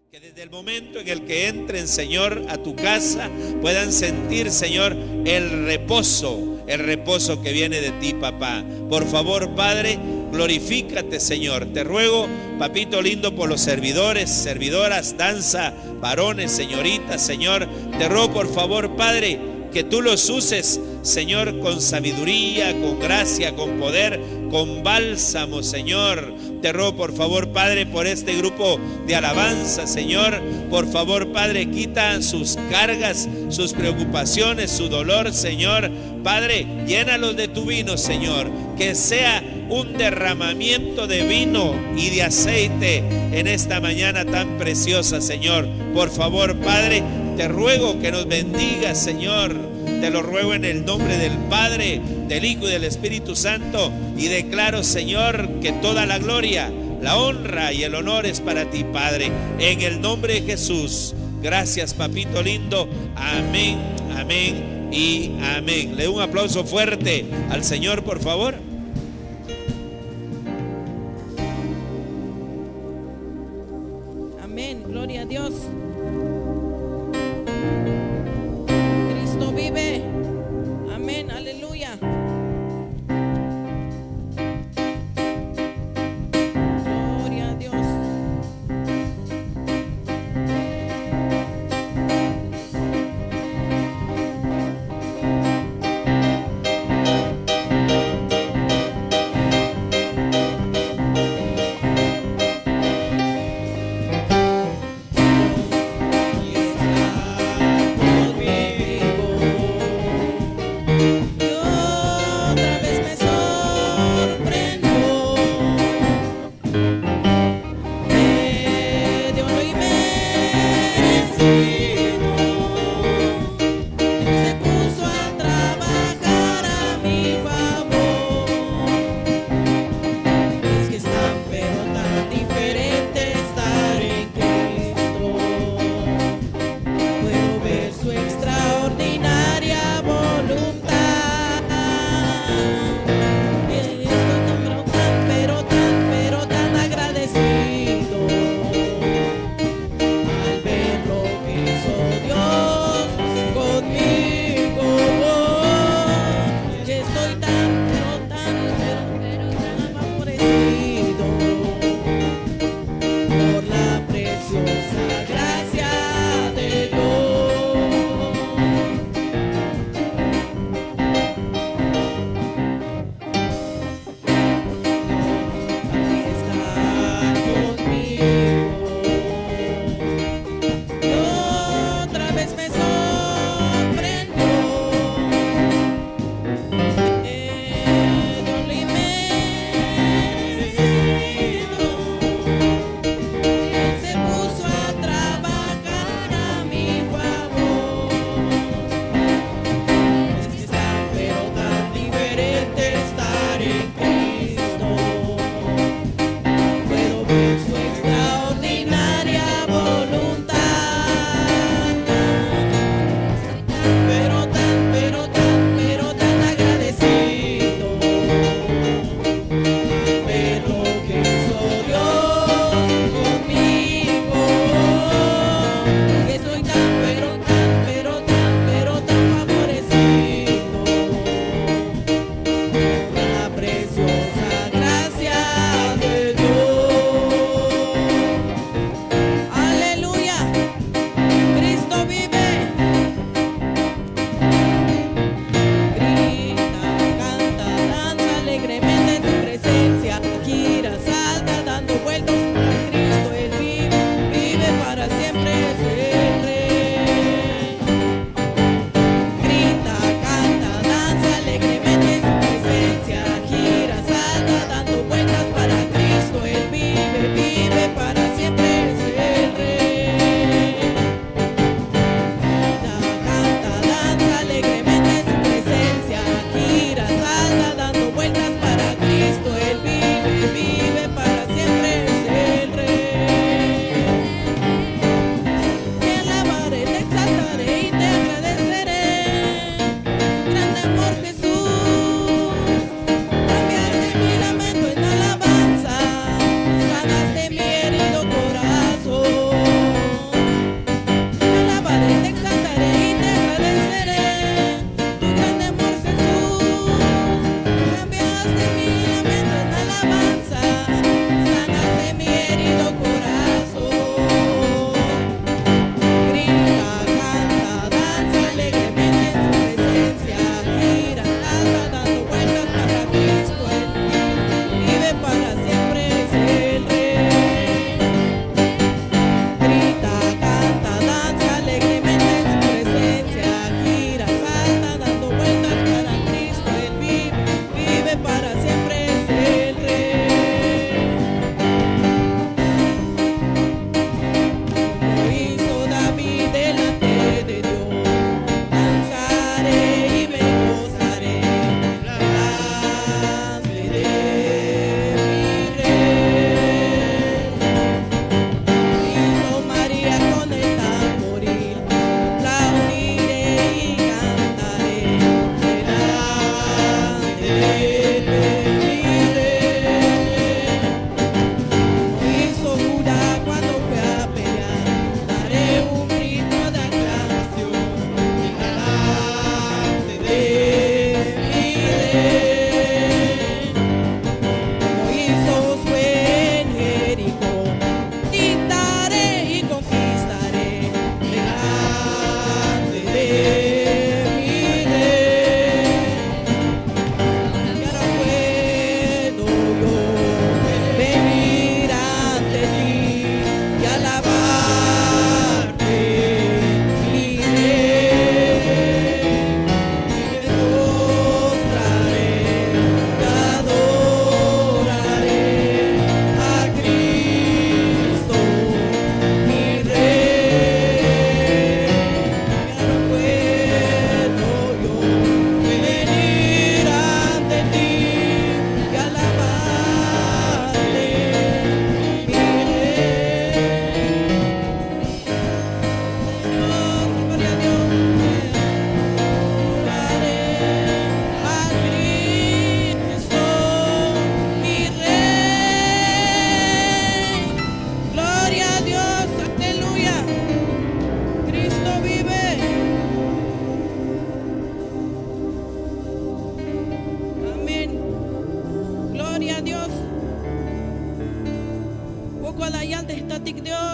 Que desde el momento en el que entren, Señor, a tu casa, puedan sentir, Señor, el reposo que viene de ti, papá. Por favor, Padre, glorifícate, Señor. Te ruego, papito lindo, por los servidores, servidoras, danza, varones, señoritas, Señor. Te ruego, por favor, Padre, que tú los uses, Señor, con sabiduría, con gracia, con poder, con bálsamo, Señor. Te ruego, por favor, Padre, por este grupo de alabanza, Señor. Por favor, Padre, quita sus cargas, sus preocupaciones, su dolor, Señor. Padre, llénalos de tu vino, Señor. Que sea un derramamiento de vino y de aceite en esta mañana tan preciosa, Señor. Por favor, Padre, te ruego que nos bendigas, Señor. Te lo ruego en el nombre del Padre, del Hijo y del Espíritu Santo. Y declaro, Señor, que toda la gloria, la honra y el honor es para ti, Padre. En el nombre de Jesús. Gracias, papito lindo. Amén, amén y amén. Le doy un aplauso fuerte al Señor, por favor. Amén, gloria a Dios. Cristo vive. Amén, aleluya. Gloria a Dios.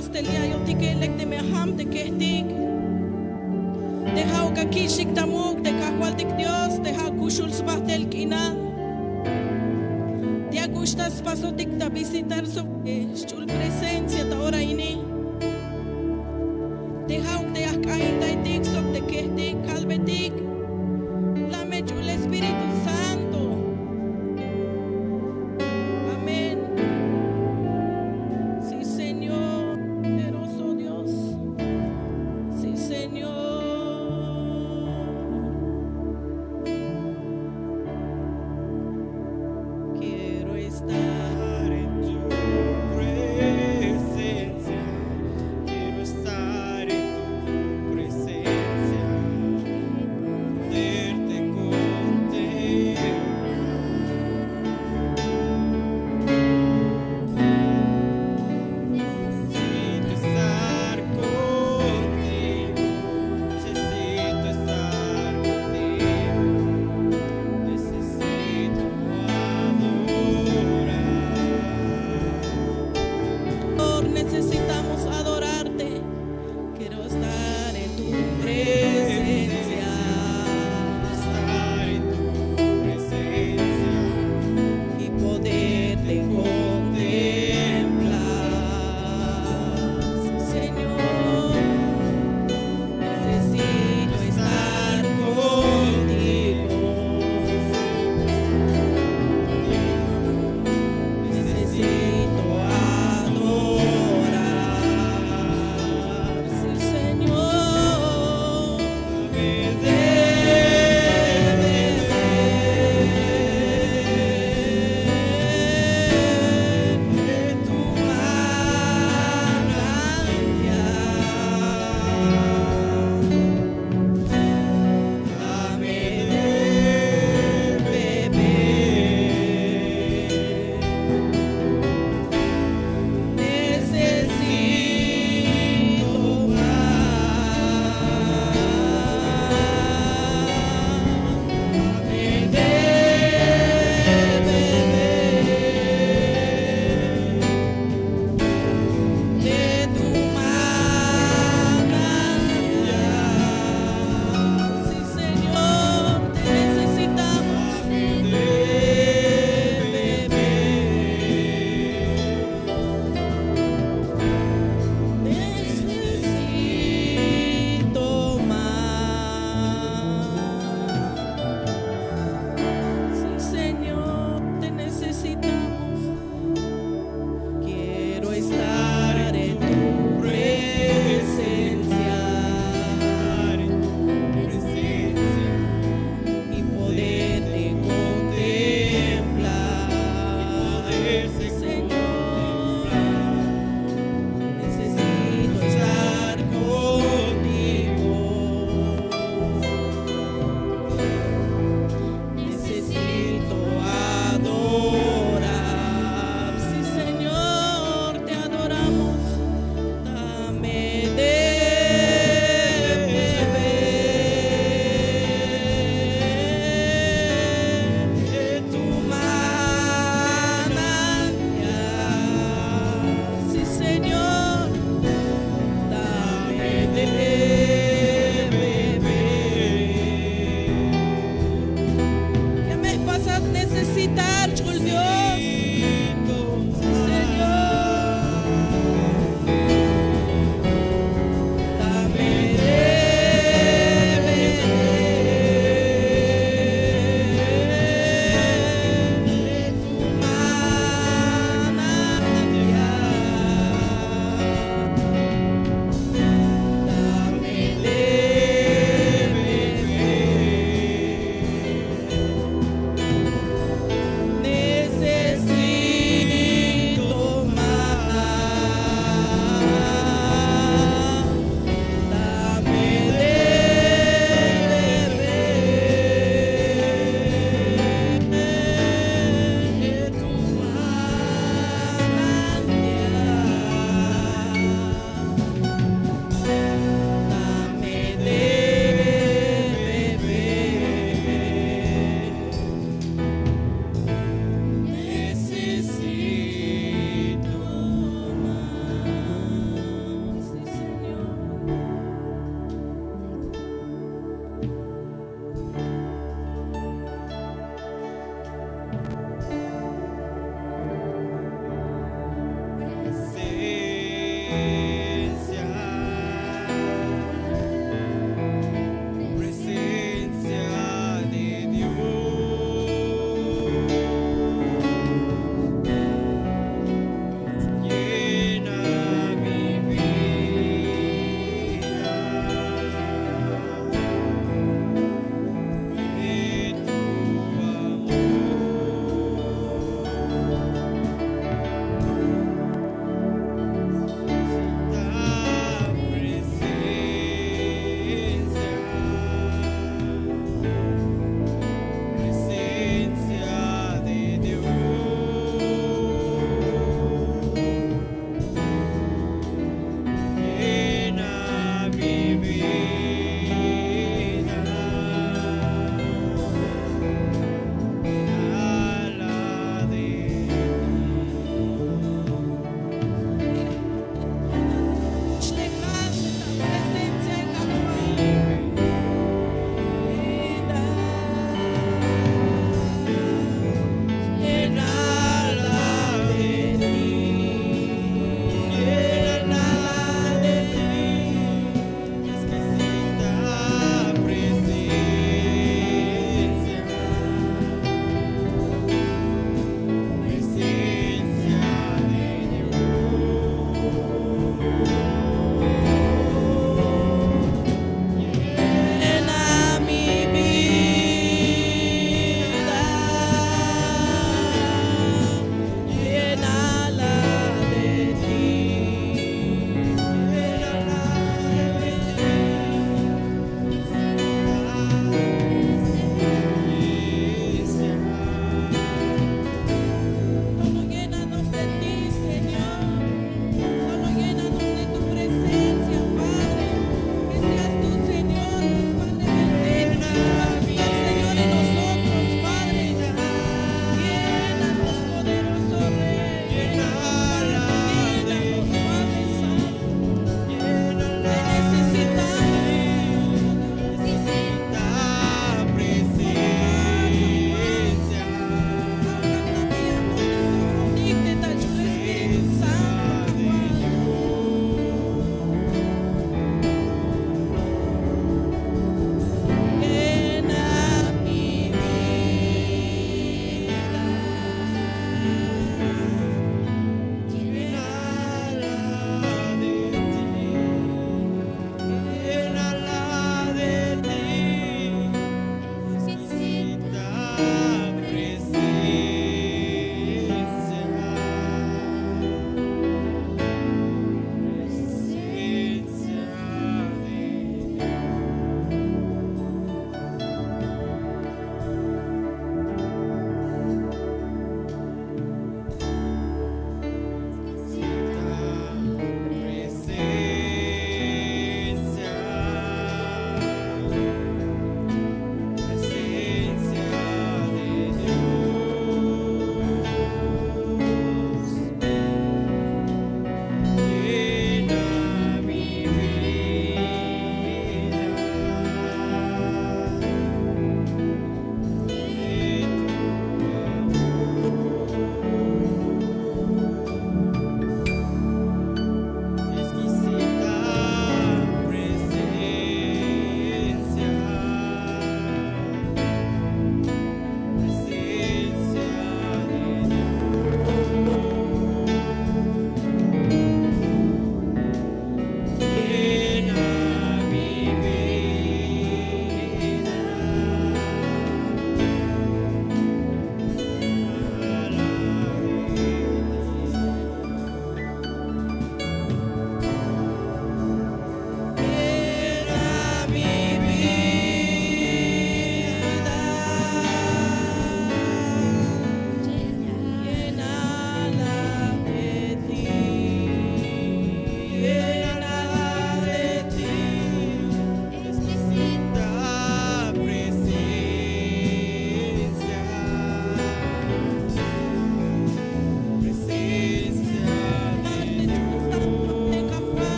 Dios, te lia yo te que lek te me ham te que tik. Te hau ka kishik tamuk te kahwal tik Dios, te hau kushul sbahtel kina. Te gustas paso tik ta visitar su chul presencia ta ora ini. Te hau te akain tai tik sok te que tik kalbe tik. La me chul Espíritu Santo. Amén. Sí, Señor, poderoso Dios. Sí, Señor. Quiero estar en tu presencia, quiero estar en tu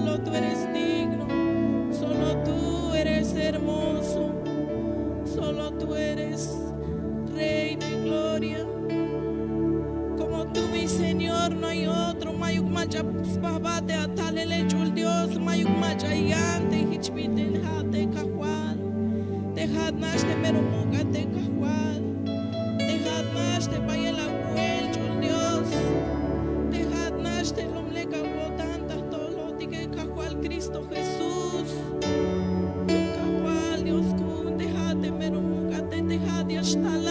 solo tú eres digno, solo tú eres hermoso, solo tú eres Rey de gloria. Como tú, mi Señor, no hay otro. Mayuk macha babate atalele chul Dios, mayuk macha yante hichbiten hate kahwal. Dejad más de merumuka de kahwal. Dejad más de bayela huel chul Dios. Dejad más de lomleca tantas toloti que kahwal Cristo Jesús. Kahwal Dios kun dejad de merumuka de dejad de hasta